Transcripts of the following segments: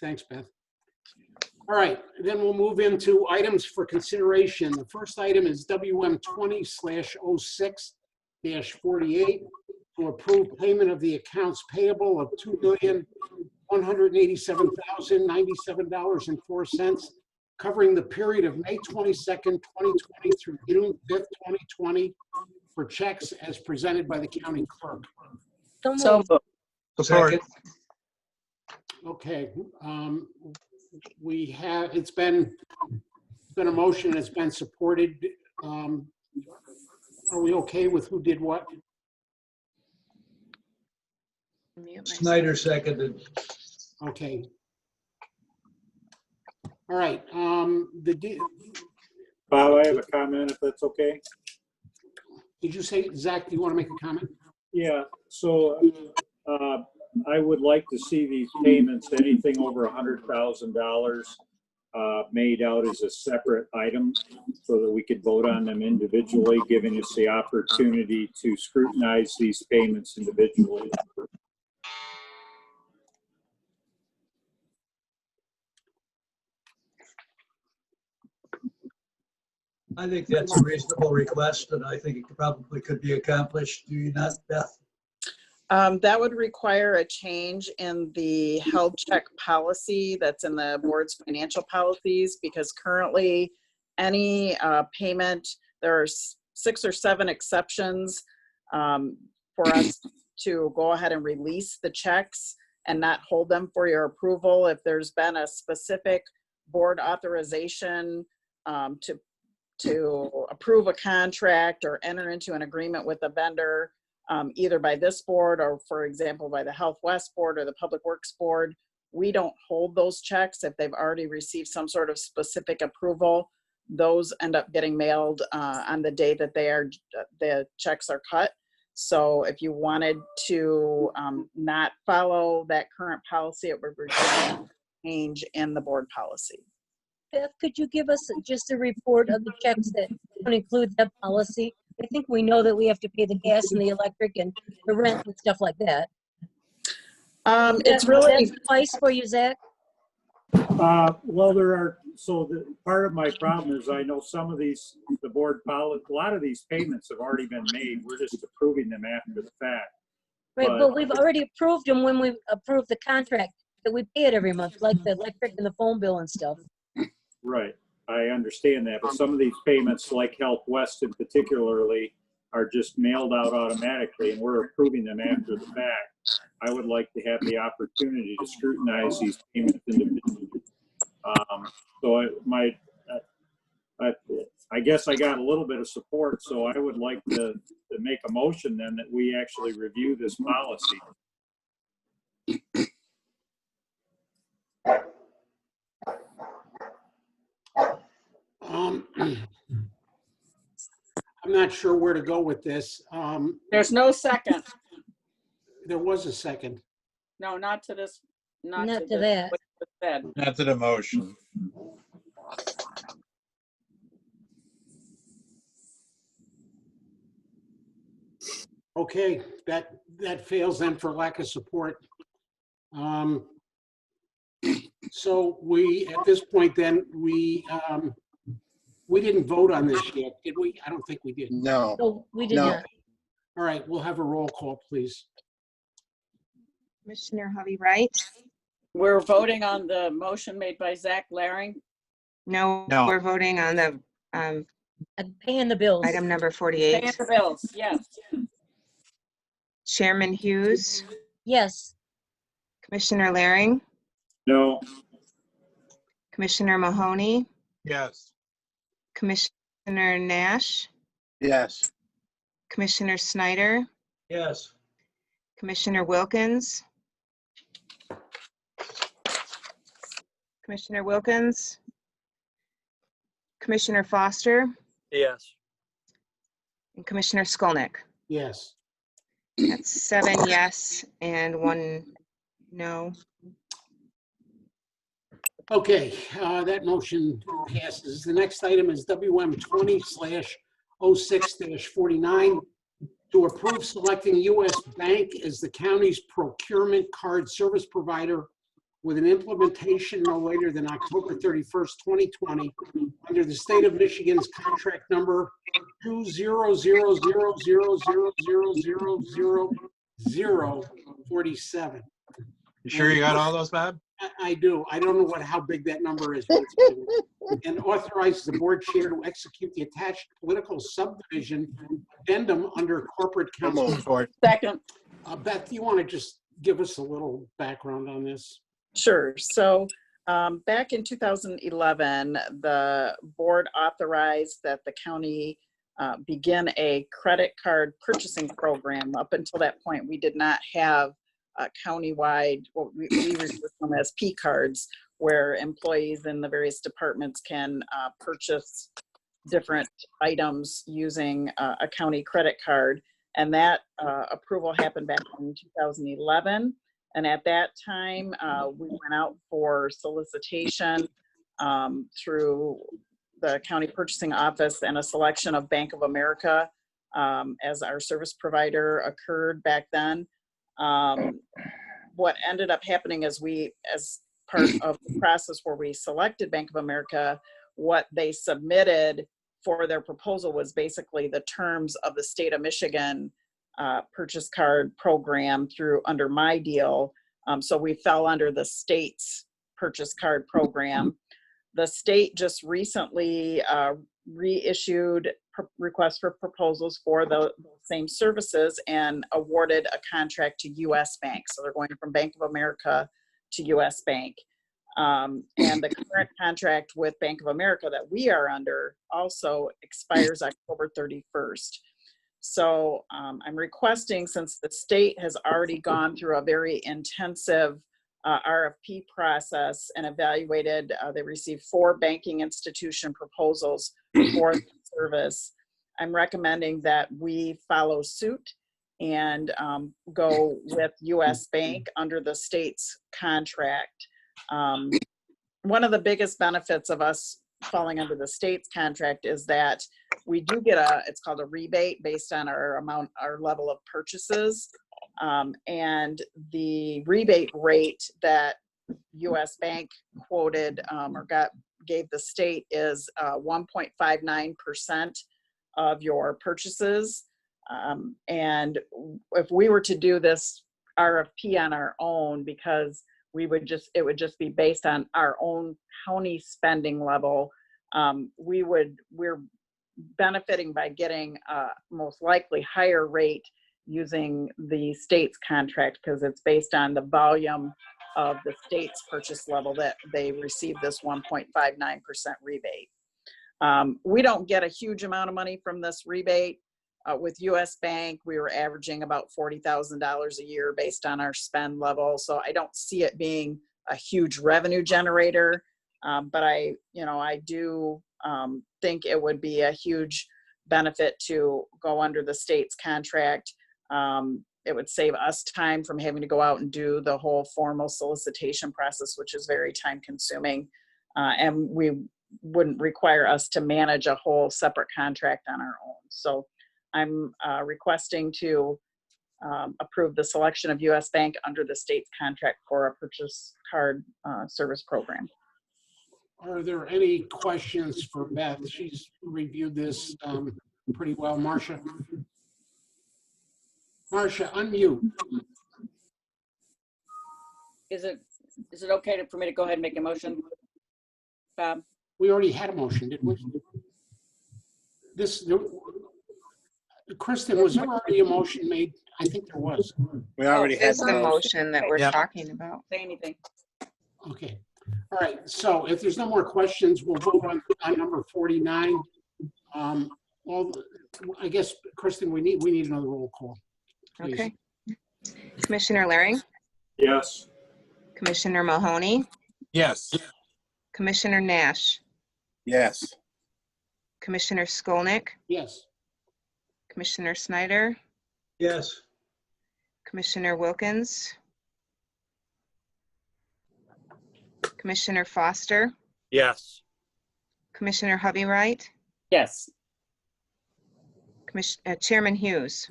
thanks, Beth. All right, then we'll move into items for consideration. The first item is WM 20/06-48 to approve payment of the accounts payable of $2,187,097.04, covering the period of May 22nd, 2020 through June 5th, 2020 for checks as presented by the county clerk. So moved. Support. Okay, we have, it's been a motion, it's been supported. Are we okay with who did what? Snyder seconded. Okay. All right, Bob, I have a comment if that's okay. did you say, Zach, do you want to make a comment? Yeah, so I would like to see these payments, anything over $100,000 made out as a separate item so that we could vote on them individually, giving us the opportunity to scrutinize these payments individually. I think that's a reasonable request, and I think it probably could be accomplished. Do you not, Beth? That would require a change in the health check policy that's in the board's financial policies, because currently any payment, there are 6 or 7 exceptions for us to go ahead and release the checks and not hold them for your approval. If there's been a specific board authorization to approve a contract or enter into an agreement with a vendor, either by this board or, for example, by the Health West board or the Public Works board, we don't hold those checks. If they've already received some sort of specific approval, those end up getting mailed on the day that the checks are cut. So if you wanted to not follow that current policy, it would require a change in the board policy. Beth, could you give us just a report of the checks that don't include that policy? I think we know that we have to pay the gas and the electric and the rent and stuff like that. It's really That's twice for you, Zach? Well, part of my problem is I know some of these, the board policy, a lot of these payments have already been made. We're just approving them after the fact. Right, but we've already approved them when we approved the contract, that we pay it every month, like the electric and the phone bill and stuff. Right, I understand that, but some of these payments, like Health West in particularly, are just mailed out automatically, and we're approving them after the fact. I would like to have the opportunity to scrutinize these payments individually. So I guess I got a little bit of support, so I would like to make a motion then that we actually review this policy. I'm not sure where to go with this. there's no second. There was a second. No, not to this. Not to that. what was said. Not to the motion. Okay, that fails then for lack of support. So we, at this point then, we didn't vote on this yet, did we? I don't think we did. No. So we did No. not. All right, we'll have a roll call, please. Commissioner Hovey Wright? We're voting on the motion made by Zach Laring. No, No. we're voting on the And paying the bills. item number Paying 48. the bills, yes. Chairman Hughes, Yes. Commissioner Laring, No, Commissioner Mahoney, Yes. Commissioner Nash, Yes. Commissioner Snyder, Yes. Commissioner Wilkins, Commissioner Wilkins, Commissioner Foster, Yes. and Commissioner Skolnick. Yes. That's 7 yes and 1 no. Okay, that motion passes. The next item is WM 20/06-49 to approve selecting U.S. Bank as the county's procurement card service provider with an implementation no later than October 31st, 2020, under the state of Michigan's contract number 20000000047. You sure you got all those, Bob? I do. I don't know how big that number is. But it's big. And authorizes the board chair to execute the attached political subdivision addendum under corporate So counsel. moved, Ford. Second. Beth, do you want to just give us a little background on this? Sure. So back in 2011, the board authorized that the county begin a credit card purchasing program. Up until that point, we did not have countywide, what we refer to them as P cards, where employees in the various departments can purchase different items using a county credit card. And that approval happened back in 2011. And at that time, we went out for solicitation through the county purchasing office, and a selection of Bank of America as our service provider occurred back then. What ended up happening is as part of the process where we selected Bank of America, what they submitted for their proposal was basically the terms of the state of Michigan purchase card program under my deal. So we fell under the state's purchase card program. The state just recently reissued requests for proposals for the same services and awarded a contract to U.S. Bank. So they're going from Bank of America to U.S. Bank. And the current contract with Bank of America that we are under also expires October 31st. So I'm requesting, since the state has already gone through a very intensive RFP process and evaluated, they received 4 banking institution proposals for the service. I'm recommending that we follow suit and go with U.S. Bank under the state's contract. One of the biggest benefits of us falling under the state's contract is that we do get it's called a rebate based on our level of purchases. And the rebate rate that U.S. Bank quoted gave the state is 1.59% of your purchases. And if we were to do this RFP on our own, because it would just be based on our own county spending level, we're benefiting by getting most likely higher rate using the state's contract, because it's based on the volume of the state's purchase level that they receive this 1.59% rebate. We don't get a huge amount of money from this rebate. With U.S. Bank, we were averaging about $40,000 a year based on our spend level. So I don't see it being a huge revenue generator, but I do think it would be a huge benefit to go under the state's contract. It would save us time from having to go out and do the whole formal solicitation process, which is very time consuming. And we wouldn't require us to manage a whole separate contract on our own. So I'm requesting to approve the selection of U.S. Bank under the state's contract for a purchase card service program. Are there any questions for Beth? She's reviewed this pretty well. Marcia, unmute. Is it okay for me to go ahead and make a motion, Bob? We already had a motion, didn't we? Kristen, was there already a motion made? I think there was. We already had This is the motion that we're Yep. talking about. Say anything. Okay. All right. So if there's no more questions, we'll vote on number 49. I guess, Kristen, we need another roll call, please. Okay. Commissioner Laring, Yes. Commissioner Mahoney, Yes. Commissioner Nash, Yes. Commissioner Skolnick, Yes. Commissioner Snyder, Yes. Commissioner Wilkins, Commissioner Foster, Yes. Commissioner Hubby-Wright, Yes. Chairman Hughes.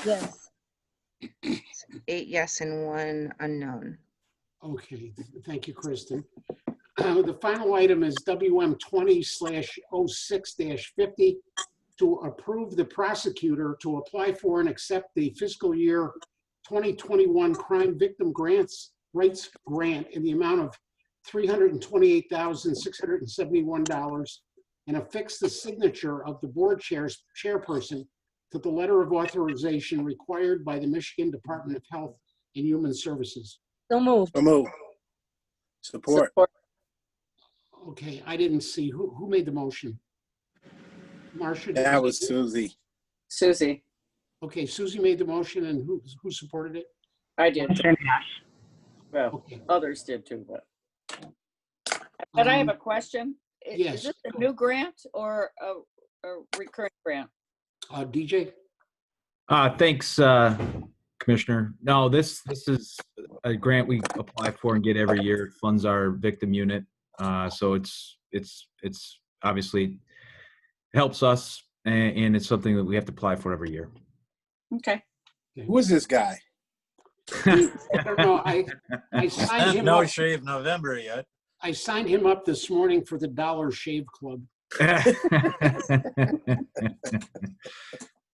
Yes. 8 yes and 1 unknown. Okay, thank you, Kristen. The final item is WM 20/06-50 to approve the prosecutor to apply for and accept the fiscal year 2021 crime victim rights grant in the amount of $328,671 and affix the signature of the board chairperson to the letter of authorization required by the Michigan Department of Health and Human Services. So moved. So move. Support. Okay, I didn't see who made the motion. Marcia? That was Susie. Susie, Okay, Susie made the motion, and who supported it? I did. Well, Okay. others did too, but I have a question. yes. Is this a new grant or a recurring grant? DJ? Thanks, Commissioner. No, this is a grant we apply for and get every year. It funds our victim unit. So it's obviously helps us, and it's something that we have to apply for every year. Okay. Who is this guy? I don't know. I signed him No up. shave November yet. I signed him up this morning for the Dollar Shave Club.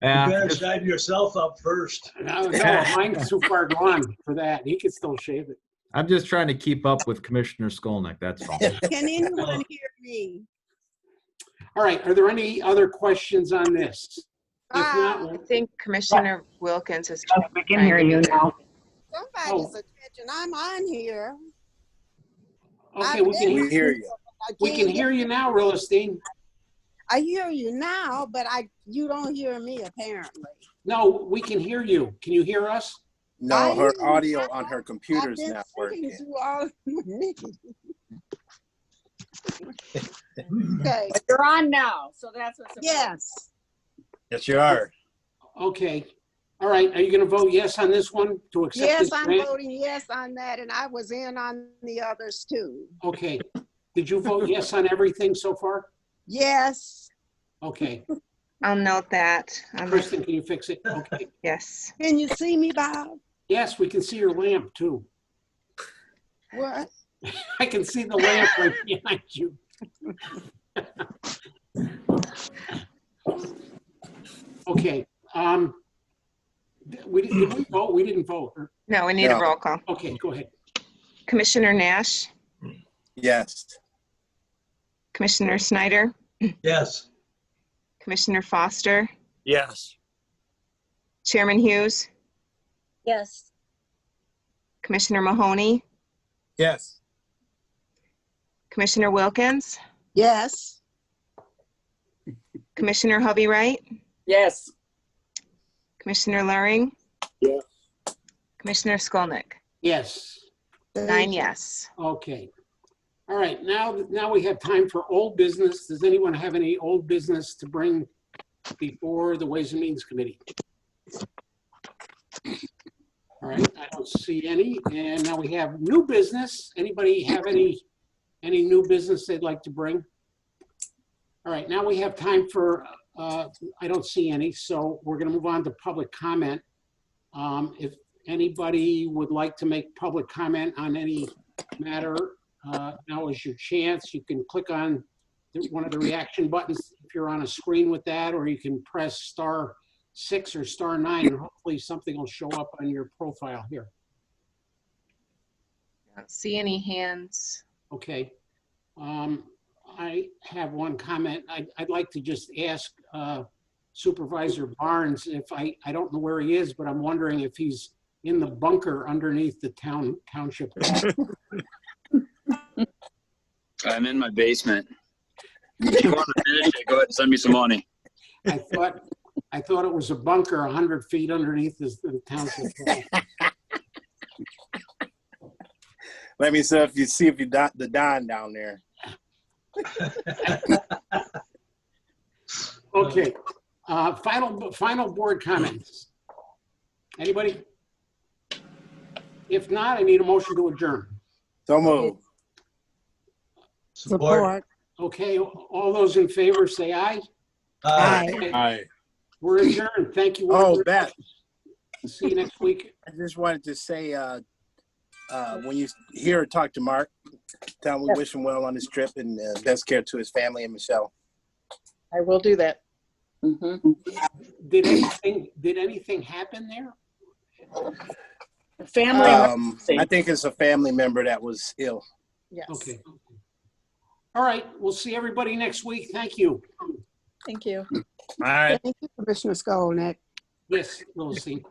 You better sign yourself up first. No, mine's too far gone for that. He could still shave it. I'm just trying to keep up with Commissioner Skolnick, that's all. Can anyone hear me? All right, are there any other questions on this? If not, I think Commissioner Wilkins is. We can hear you now. Somebody's attention. I'm on here. okay, we can We hear you. hear you now, Rilstein. I hear you now, but you don't hear me apparently. No, we can hear you. Can you hear us? No, I her hear you audio now. on her I've computer's been not sitting working. through all Okay. But you're on now, so that's what's important. Yes. Yes, you are. Okay. All right, are you going to vote yes on this one to accept Yes, this I'm grant? voting yes on that, and I was in on the others too. Okay. Did you vote yes on everything so far? Yes. Okay. I'll note that. Kristen, can you fix it? Okay. Yes. Can you see me, Bob? Yes, we can see your lamp too. What? I can see the lamp right behind you. Okay. Did we vote? We didn't vote. No, we need a No. roll call. Okay, go ahead. Commissioner Nash, Yes. Commissioner Snyder, Yes. Commissioner Foster, Yes. Chairman Hughes, Yes. Commissioner Mahoney, Yes. Commissioner Wilkins, Yes. Commissioner Hubby-Wright, Yes. Commissioner Luring, Yes. Commissioner Skolnick. Yes. 9 yes. Okay. All right, now we have time for old business. Does anyone have any old business to bring before the Ways and Means Committee? All right, I don't see any. And now we have new business. Anybody have any new business they'd like to bring? All right, now we have time for, I don't see any, so we're gonna move on to public comment. If anybody would like to make public comment on any matter, now is your chance. You can click on one of the reaction buttons if you're on a screen with that, or you can press *6 or *9, and hopefully something will show up on your profile here. I don't see any hands. Okay. I have one comment. I'd like to just ask Supervisor Barnes if I don't know where he is, but I'm wondering if he's in the bunker underneath the township. I'm in my basement. If you want to finish it, go ahead and send me some money. I thought it was a bunker 100 feet underneath the township. Let me see if you got the Don down there. Okay. Final board comments. Anybody? If not, I need a motion to adjourn. So move. Support. Okay, all those in favor say aye. Aye. Aye. We're adjourned. Thank you. Oh, very Beth. much. See you next week. I just wanted to say, when you hear or talk to Mark, tell him we wish him well on his trip and best care to his family and Michelle. I will do that. Mhm. Did anything happen there? Family, I think it's a family member that was ill. yes. Okay. All right, we'll see everybody next week. Thank you. Thank you. All right. Thank you, Commissioner Skolnick. Yes, Lucy.